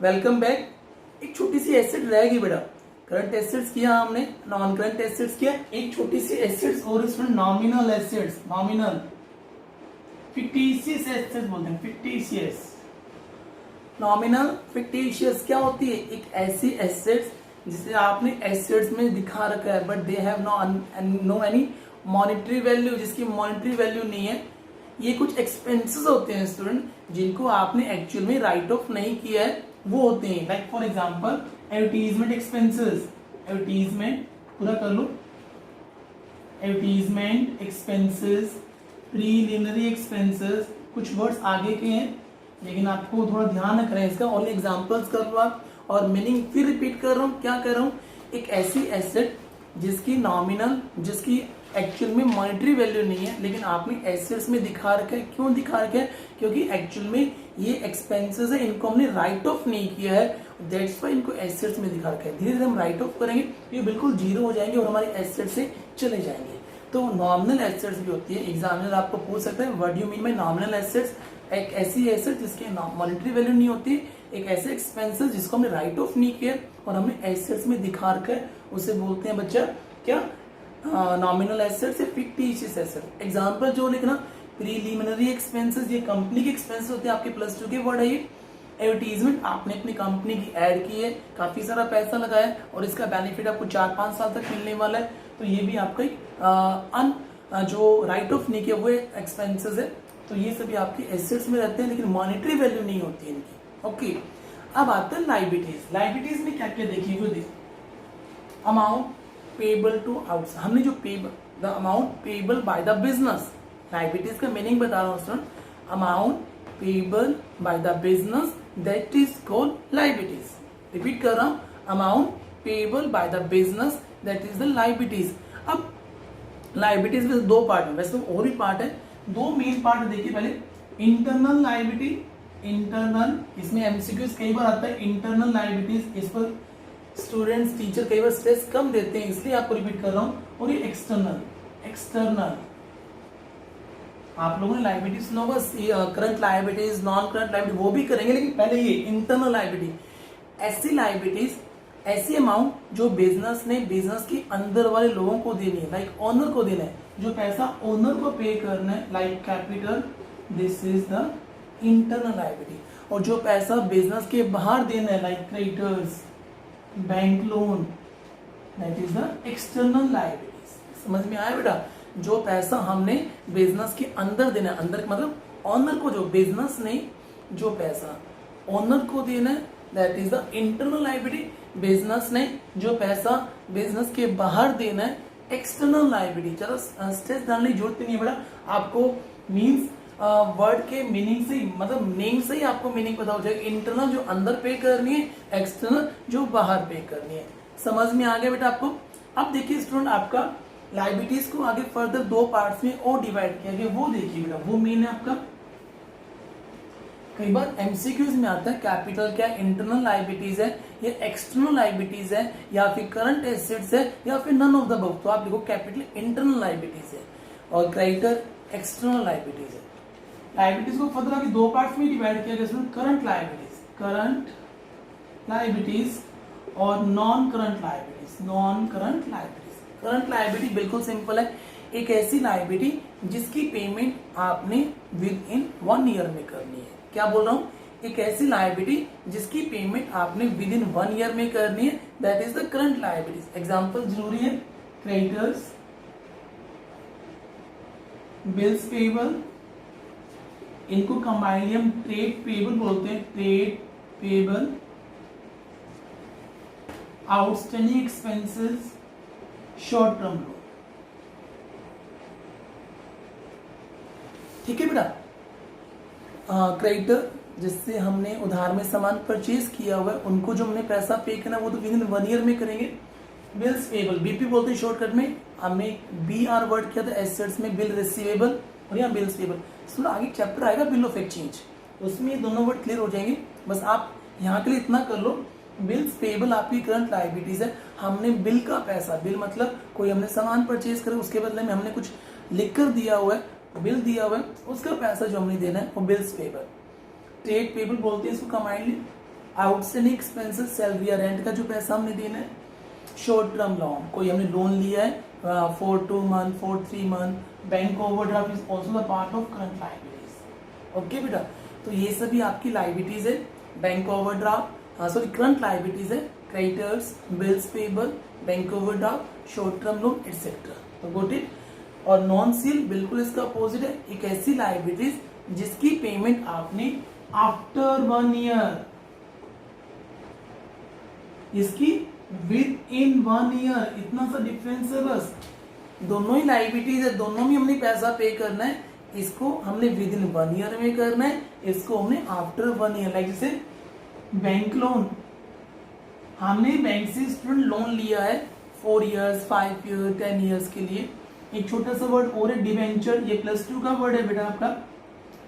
Welcome back. एक छोटी सी asset रहेगी बेटा, करंट एसेट्स किया हमने, नॉन करंट एसेट्स किया, एक छोटी सी एसेट्स और इसमें nominal assets, nominal fictitious assets बोलते हैं, फिक्टिशियस। नॉमिनल फिक्टिशियस क्या होती है? एक ऐसी एसेट्स जिसे आपने एसेट्स में दिखा रखा है but they have no any monetary value, जिसकी मॉनेटरी वैल्यू नहीं है। ये कुछ एक्सपेंसेस होते हैं स्टूडेंट जिनको आपने एक्चुअल में राइट ऑफ नहीं किया है, वो होते हैं like for example advertisement expenses. Advertisement पूरा कर लो, एडवर्टीजमेंट एक्सपेंसेस, प्रीलिमिनरी एक्सपेंसेस, कुछ वर्ड्स आगे के हैं लेकिन आपको थोड़ा ध्यान रखना है इसका। ओनली एग्जांपल्स कर लो आप, और मीनिंग फिर रिपीट कर रहा हूँ। क्या कर रहा हूँ? एक ऐसी एसेट जिसकी नॉमिनल, जिसकी एक्चुअल में मॉनेटरी वैल्यू नहीं है लेकिन आपने एसेट्स में दिखा रखा है। क्यों दिखा रखा है? क्योंकि एक्चुअल में ये एक्सपेंसेस है, इनको हमने राइट ऑफ नहीं किया है, दैट्स व्हाई इनको एसेट्स में दिखा रखा है। धीरे धीरे हम राइट ऑफ करेंगे, ये बिल्कुल जीरो हो जाएंगे और हमारे एसेट से चले जाएंगे। तो नॉमिनल एसेट्स भी होती है। एग्जामिनर आपको पूछ सकता है what do you mean by nominal assets? एक ऐसी एसेट जिसकी मॉनेटरी वैल्यू नहीं होती, एक ऐसे एक्सपेंसेस जिसको हमने राइट ऑफ नहीं किया और हमने एसेट्स में दिखा रखा है, उसे बोलते हैं बच्चा क्या? नॉमिनल एसेट्स या फिक्टिशियस एसेट। एग्जांपल जो लिखना, प्रीलिमिनरी एक्सपेंसेस, ये कंपनी के एक्सपेंसेस होते हैं, आपके प्लस 2 के वर्ड है ये। एडवर्टीजमेंट, आपने अपनी कंपनी की एड की है, काफी सारा पैसा लगाया और इसका बेनिफिट आपको 4-5 साल तक मिलने वाला है, तो ये भी आपका एक जो राइट ऑफ नहीं किया वो एक्सपेंसेस है। तो ये सभी आपके एसेट्स में रहते हैं लेकिन मॉनेटरी वैल्यू नहीं होती है इनकी। ओके, अब आता है लायबिलिटीज। लायबिलिटीज में क्या क्या देखिए, अमाउंट पेबल टू आउट्स, हमने जो payable, the amount payable by the business. Liabilities का मीनिंग बता रहा हूँ student, amount payable by the business that is called liabilities. Repeat कर रहा हूँ, amount payable by the business that is the liabilities. अब लायबिलिटीज में दो पार्ट है, वैसे तो और भी पार्ट है, दो मेन पार्ट देखिए। पहले इंटरनल लायबिलिटी, इंटरनल, इसमें एमसीक्यूज कई बार आता है इंटरनल लायबिलिटीज, इस पर स्टूडेंट्स टीचर कई बार स्ट्रेस कम देते हैं इसलिए आपको रिपीट कर रहा हूं। और ये एक्सटर्नल, एक्सटर्नल आप लोगों ने लायबिलिटी सुना होगा, current liabilities, non current liability, वो भी करेंगे लेकिन पहले ये इंटरनल लायबिलिटी। ऐसी लायबिलिटीज, ऐसी अमाउंट जो बिजनेस ने बिजनेस के अंदर वाले लोगों को देनी है, लाइक ओनर को देना है, जो पैसा ओनर को पे करना है, like capital, this is the internal liability. और जो पैसा बिजनेस के बाहर देना है, like creditors, bank loan, that is the external liabilities. समझ में आया बेटा? जो पैसा हमने बिजनेस के अंदर देना है, अंदर मतलब ओनर को, जो बिजनेस ने जो पैसा ओनर को देना है, that is the internal liability. Business ने जो पैसा बिजनेस के बाहर देना है, एक्सटर्नल लायबिलिटी। चलो स्ट्रेस डालने की जरूरत नहीं है बेटा, आपको मीन्स वर्ड के मीनिंग से ही, मतलब नेम से ही आपको मीनिंग पता हो जाएगा। इंटरनल जो अंदर पे करनी है, एक्सटर्नल जो बाहर पे करनी है। समझ में आ गया बेटा आपको? अब देखिए स्टूडेंट, आपका लायबिलिटीज को आगे फर्दर दो पार्ट्स में और डिवाइड किया गया, वो देखिए बेटा। वो मीन है आपका, कई बार एमसीक्यूज में आता है कैपिटल क्या इंटरनल लायबिलिटीज है या एक्सटर्नल लायबिलिटीज है या फिर करंट एसेट्स है या फिर नन ऑफ द अबव। तो आप देखो कैपिटल इंटरनल लायबिलिटीज है और क्रेडिटर एक्सटर्नल लायबिलिटीज है। लायबिलिटीज को फर्दर आगे दो पार्ट्स में डिवाइड किया गया, करंट लायबिलिटीज, करंट लायबिलिटीज और non current liabilities, non current liabilities. Current liability बिल्कुल सिंपल है, एक ऐसी लायबिलिटी जिसकी पेमेंट आपने विद इन 1 ईयर में करनी है। क्या बोल रहा हूं? एक ऐसी लायबिलिटी जिसकी पेमेंट आपने विद इन 1 ईयर में करनी है, that is the current liabilities. Example जरूरी है, क्रेडिटर्स, बिल्स पेबल, इनको कंबाइनली हम ट्रेड पेबल बोलते हैं, trade payable, outstanding expenses, short term loan. ठीक है बेटा? क्रेडिटर जिससे हमने उधार में सामान परचेज किया हुआ है, उनको जो हमने पैसा पे करना है वो तो विद इन 1 ईयर में करेंगे। बिल्स पेबल, बीपी बोलते हैं शॉर्टकट में, हमने BR वर्ड किया था एसेट्स में, बिल रिसीवेबल और यहाँ बिल्स पेबल। सुनो आगे चैप्टर आएगा बिल ऑफ एक्सचेंज, उसमें ये दोनों वर्ड क्लियर हो जाएंगे। बस आप यहाँ के लिए इतना कर लो, बिल्स पेबल आपकी करंट लायबिलिटीज है। हमने बिल का पैसा, बिल मतलब कोई हमने सामान परचेज करे उसके बदले में हमने कुछ लिख कर दिया हुआ है, बिल दिया हुआ है, उसका पैसा जो हमने देना है वो बिल्स पेबल। ट्रेड पेबल बोलते हैं इसको कंबाइनली, आउटस्टैंडिंग एक्सपेंसेस सैलरी या रेंट का जो पैसा हमने देना है, शॉर्ट टर्म लोन, कोई हमने लोन लिया है for 2 month, for 3 month, bank overdraft is also the part of current liabilities. Okay बेटा, तो ये सभी आपकी लाइबिलिटीज है। Bank overdraft, sorry current liabilities है, creditors, bills payable, bank overdraft, short term loan etcetera. तो गोट इट। और non सील बिल्कुल इसका अपोजिट है, एक ऐसी लाइबिलिटीज जिसकी पेमेंट आपने आफ्टर 1 ईयर, इसकी विद इन 1 ईयर, इतना सा डिफरेंस है बस। दोनों ही लाइबिलिटीज है, दोनों में हमने पैसा पे करना है। इसको हमने विद इन 1 ईयर में करना है, इसको हमने आफ्टर 1 ईयर। लाइक जैसे बैंक लोन, हमने बैंक से स्टूडेंट लोन लिया है 4 इयर्स, 5 ईयर, 10 इयर्स के लिए। एक छोटा सा वर्ड और है डिवेंचर, ये +2 का वर्ड है बेटा आपका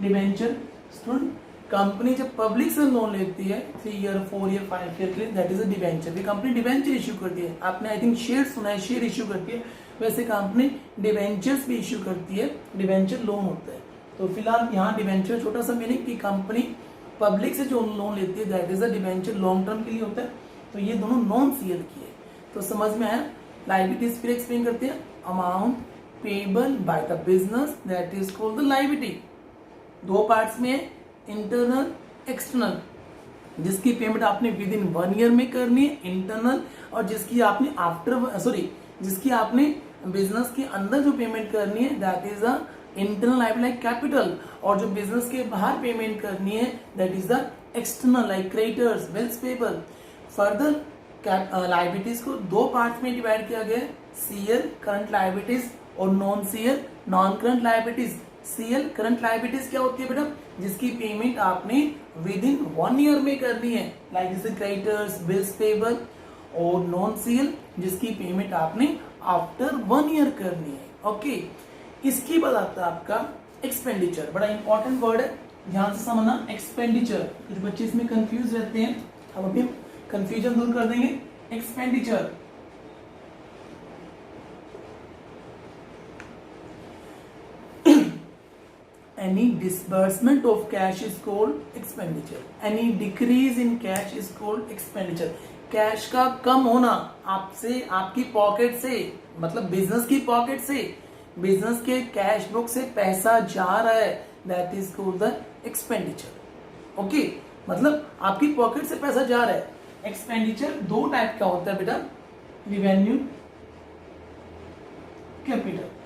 डिवेंचर। स्टूडेंट कंपनी जब पब्लिक से लोन लेती है 3 ईयर, 4 ईयर, 5 ईयर के लिए, दैट इज अ डिवेंचर। ये कंपनी डिवेंचर इश्यू करती है। आपने आई थिंक शेयर सुना है, शेयर इश्यू करती है, वैसे कंपनी डिवेंचर्स भी इश्यू करती है, डिवेंचर लोन होता है। तो फिलहाल यहाँ डिवेंचर छोटा सा मीनिंग कि कंपनी पब्लिक से जो लोन लेती है that is a debenture, long term के लिए होता है। तो ये दोनों नॉन सीएल की है। तो समझ में आया। लाइबिलिटीज फिर एक्सप्लेन करते हैं। Amount payable by the business that is called the liability. 2 parts में है, इंटरनल, एक्सटर्नल। जिसकी पेमेंट आपने विद इन 1 ईयर में करनी है इंटरनल, और जिसकी आपने आफ्टर, सॉरी, जिसकी आपने बिजनेस के अंदर जो पेमेंट करनी है that is the internal liability like capital, और जो बिजनेस के बाहर पेमेंट करनी है that is the external like creditors, bills payable. Further liabilities को 2 पार्ट में डिवाइड किया गया है, सीएल करंट लाइबिलिटीज और non CL non current liabilities. CL current liabilities क्या होती है बेटा, जिसकी पेमेंट आपने विद इन 1 ईयर में करनी है, लाइक जैसे क्रेडिटर्स, बिल्स पेबल। और नॉन सीएल जिसकी पेमेंट आपने आफ्टर 1 ईयर करनी है। ओके, इसके बाद आता है आपका एक्सपेंडिचर। बड़ा इंपॉर्टेंट वर्ड है, ध्यान से समझना। एक्सपेंडिचर, कुछ बच्चे इसमें कंफ्यूज रहते हैं, हम अभी कंफ्यूजन दूर कर देंगे। Expenditure, any disbursement of cash is called expenditure, any decrease in cash is called expenditure। Cash का कम होना आपसे, आपकी पॉकेट से, मतलब बिजनेस की पॉकेट से, बिजनेस के कैश बुक से पैसा जा रहा है, that is called the expenditure. Okay, मतलब आपकी पॉकेट से पैसा जा रहा है। एक्सपेंडिचर 2 टाइप का होता है बेटा, रिवेन्यू, कैपिटल।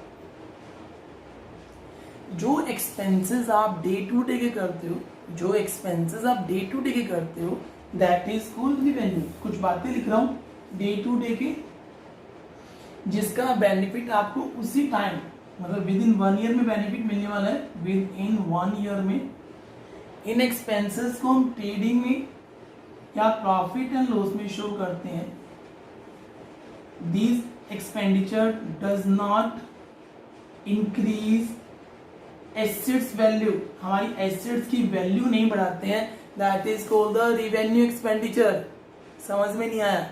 जो एक्सपेंसेस आप डे टू डे के करते हो, जो एक्सपेंसेस आप डे टू डे के करते हो दैट इज कॉल्ड रिवेन्यू। कुछ बातें लिख रहा हूं डे टू डे के, जिसका बेनिफिट आपको उसी टाइम, मतलब विद इन 1 ईयर में बेनिफिट मिलने वाला है, विद इन 1 ईयर में। इन एक्सपेंसेस को हम ट्रेडिंग में या प्रॉफिट एंड लॉस में शो करते हैं। This expenditure does not increase assets value, हमारी एसेट्स की वैल्यू नहीं बढ़ाते हैं, that is called the revenue expenditure. समझ में नहीं आया?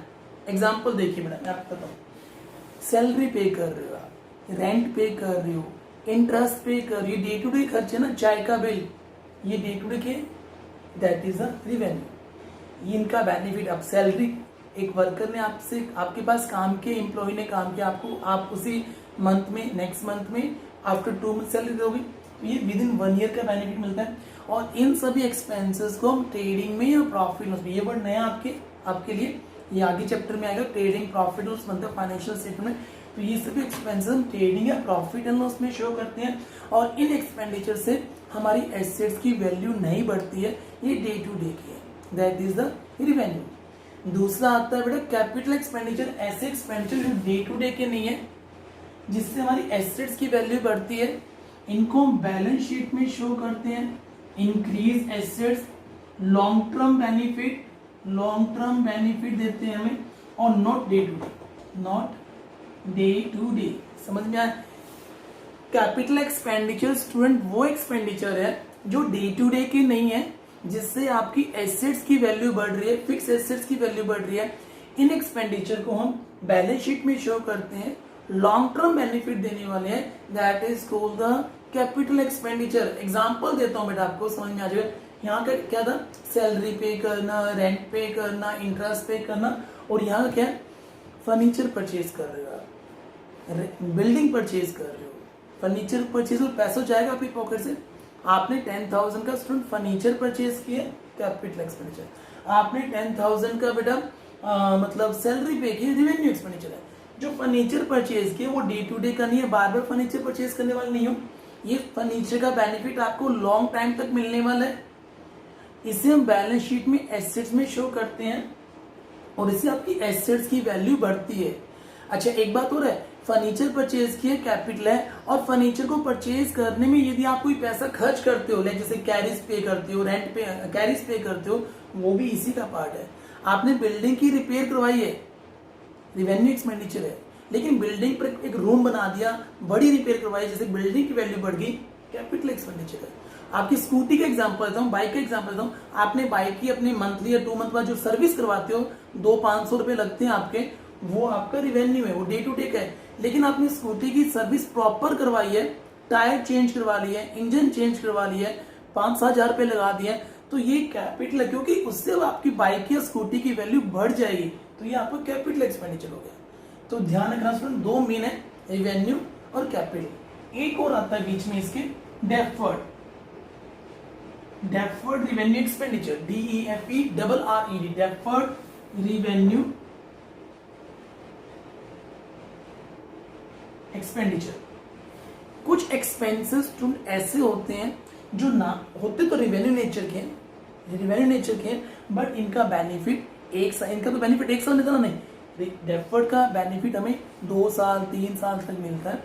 एग्जांपल देखिए बेटा, मैं आपको बताऊं। सैलरी पे कर रहे हो आप, रेंट पे कर रहे हो, इंटरेस्ट पे कर रहे हो, डे टू डे खर्चे ना, चाय का बिल, ये डे टू डे के, दैट इज द रिवेन्यू। इनका बेनिफिट, आप सैलरी, एक वर्कर ने आपसे, आपके पास काम किया, एम्प्लॉय ने काम किया, आपको, आप उसी मंथ में, नेक्स्ट मंथ में, आफ्टर 2 मंथ सैलरी दोगे, तो ये विद इन 1 ईयर का बेनिफिट मिलता है। और इन सभी एक्सपेंसेस को हम ट्रेडिंग में या प्रॉफिट लॉस में, ये वर्ड नया आपके लिए, ये आगे चैप्टर में आएगा, ट्रेडिंग प्रॉफिट लॉस मतलब फाइनेंशियल स्टेटमेंट। तो ये सभी एक्सपेंसेस हम ट्रेडिंग या प्रॉफिट एंड लॉस में शो करते हैं, और इन एक्सपेंडिचर से हमारी एसेट्स की वैल्यू नहीं बढ़ती है, ये डे टू डे की है, दैट इज द रिवेन्यू। दूसरा आता है बेटा कैपिटल एक्सपेंडिचर, ऐसे एक्सपेंडिचर जो डे टू डे के नहीं है, जिससे हमारी एसेट्स की वैल्यू बढ़ती है, इनको बैलेंस शीट में शो करते हैं। Increase assets, long term benefit, long term benefit देते हैं हमें, और not day to day, not day to day. समझ में आया? कैपिटल एक्सपेंडिचर स्टूडेंट वो एक्सपेंडिचर है जो डे टू डे की नहीं है, जिससे आपकी एसेट्स की वैल्यू बढ़ रही है, फिक्स एसेट्स की वैल्यू बढ़ रही है। इन एक्सपेंडिचर को हम बैलेंस शीट में शो करते हैं, लॉन्ग टर्म बेनिफिट देने वाले हैं, that is called the capital expenditure. Example देता हूं बेटा, आपको समझ में आ जाएगा। यहाँ का क्या था, सैलरी पे करना, रेंट पे करना, इंटरेस्ट पे करना, और यहाँ का क्या है, फर्नीचर परचेज कर रहे हो आप, बिल्डिंग परचेज कर रहे हो, फर्नीचर परचेज में पैसा जाएगा आपकी पॉकेट से। आपने 10,000 का स्टूडेंट फर्नीचर परचेज किया, कैपिटल एक्सपेंडिचर। आपने 10,000 का बेटा मतलब सैलरी पे की, रेवेन्यू एक्सपेंडिचर है। जो फर्नीचर परचेज किए वो डे टू डे का नहीं है, बार बार फर्नीचर परचेज करने वाले नहीं हो। ये फर्नीचर का बेनिफिट आपको लॉन्ग टाइम तक मिलने वाला है। इसे हम बैलेंस शीट में एसेट्स में शो करते हैं और इससे आपकी एसेट्स की वैल्यू बढ़ती है। अच्छा एक बात और है, फर्नीचर परचेज किया कैपिटल है, और फर्नीचर को परचेज करने में यदि आप कोई पैसा खर्च करते हो, जैसे कैरिज पे करते हो, रेंट पे कैरिज पे करते हो, वो भी इसी का पार्ट है। आपने बिल्डिंग की रिपेयर करवाई है, रिवेन्यू एक्सपेंडिचर है, लेकिन बिल्डिंग पर एक रूम बना दिया, बड़ी रिपेयर करवाई, जैसे बिल्डिंग की वैल्यू बढ़ गई, कैपिटल एक्सपेंडिचर है। आपकी स्कूटी का एग्जांपल देता हूँ, बाइक का एग्जांपल देता हूँ। आपने बाइक की अपनी मंथली या 2 मंथ बाद जो सर्विस करवाते हो, 200-500 रुपए लगते हैं आपके, वो आपका रिवेन्यू है, वो डे टू डे का है। लेकिन आपने स्कूटी की सर्विस प्रॉपर करवाई है, टायर चेंज करवा लिया है, इंजन चेंज करवा लिया है, 5-7 हजार रुपए लगा दिया है, तो ये कैपिटल है, क्योंकि उससे आपकी बाइक या स्कूटी की वैल्यू बढ़ जाएगी, तो ये आपका कैपिटल एक्सपेंडिचर हो गया। तो ध्यान रखना स्टूडेंट, 2 मीन है, रिवेन्यू और कैपिटल। एक और आता है बीच में इसके, deferred revenue expenditure, DEFERRED, deferred revenue expenditure. कुछ एक्सपेंसेस ऐसे होते हैं जो ना होते तो रिवेन्यू नेचर के हैं, बट इनका बेनिफिट इनका तो बेनिफिट 1 साल मिलता नहीं, डेफर्ड का बेनिफिट हमें 2 साल 3 साल तक मिलता है,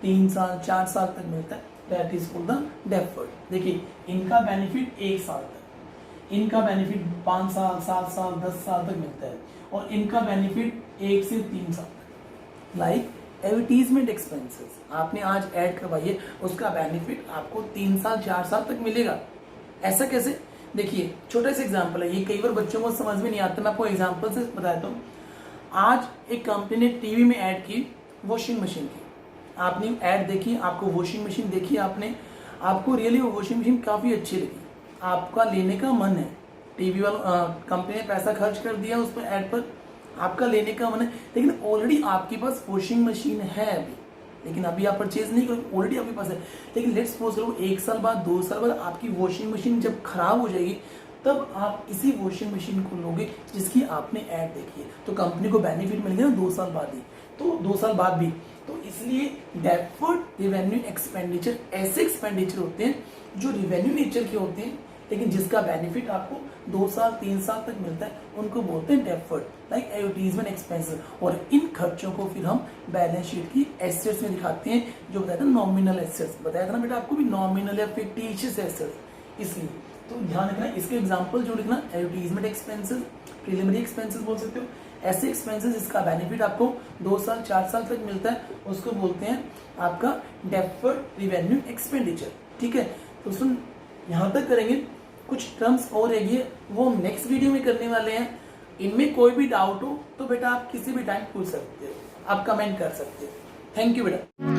3 साल 4 साल तक मिलता है, that is called the deferred. देखिए इनका बेनिफिट 1 साल तक, इनका बेनिफिट 5 साल 7 साल 10 साल तक मिलता है, और इनका बेनिफिट 1 से 3 साल तक। लाइक एडवर्टीजमेंट एक्सपेंसेस आपने आज ऐड करवाई है, उसका बेनिफिट आपको 3 साल 4 साल तक मिलेगा। ऐसा कैसे, देखिए छोटा सा एग्जांपल है, ये कई बार बच्चों को समझ में नहीं आता, मैं आपको एग्जांपल से बताता हूँ। आज एक कंपनी ने टीवी में ऐड की वॉशिंग मशीन की, आपने ऐड देखी, आपको वॉशिंग मशीन देखी आपने, आपको रियली वो वॉशिंग मशीन काफी अच्छी लगी, आपका लेने का मन है, टीवी वाला कंपनी ने पैसा खर्च कर दिया उस पर ऐड पर, आपका लेने का मन है, लेकिन ऑलरेडी आपके पास वॉशिंग मशीन है अभी, लेकिन अभी आप परचेज नहीं करो, ऑलरेडी आपके पास है। लेकिन लेट्स सपोज करो 1 साल बाद 2 साल बाद आपकी वॉशिंग मशीन जब खराब हो जाएगी, तब आप इसी वॉशिंग मशीन को लोगे जिसकी आपने ऐड देखी है, तो कंपनी को बेनिफिट मिलेगा ना 2 साल बाद ही, तो 2 साल बाद भी। तो इसलिए डेफर्ड रिवेन्यू एक्सपेंडिचर ऐसे एक्सपेंडिचर होते हैं जो रिवेन्यू नेचर के होते हैं, लेकिन जिसका बेनिफिट आपको 2 साल 3 साल तक मिलता है, उनको बोलते हैं डेफर्ड, लाइक एडवर्टीजमेंट एक्सपेंसेस। और इन खर्चों को फिर हम बैलेंस शीट की एसेट्स में दिखाते हैं, जो बताया था नॉमिनल एसेट्स, बताया था ना बेटा आपको भी, नॉमिनल या फिक्टिशियस एसेट्स। इसलिए तो ध्यान रखना, इसके एग्जांपल जो लिखना, एडवर्टीजमेंट एक्सपेंसेस, प्रीलिमिनरी एक्सपेंसेस बोल सकते हो, ऐसे एक्सपेंसेस जिसका बेनिफिट आपको 2 साल 4 साल तक मिलता है, उसको बोलते हैं आपका डेफर्ड रिवेन्यू एक्सपेंडिचर। ठीक है, तो सुन यहाँ तक करेंगे, कुछ टर्म्स और रहेगी वो हम नेक्स्ट वीडियो में करने वाले हैं। इनमें कोई भी डाउट हो तो बेटा आप किसी भी टाइम पूछ सकते हो, आप कमेंट कर सकते हो। थैंक यू बेटा।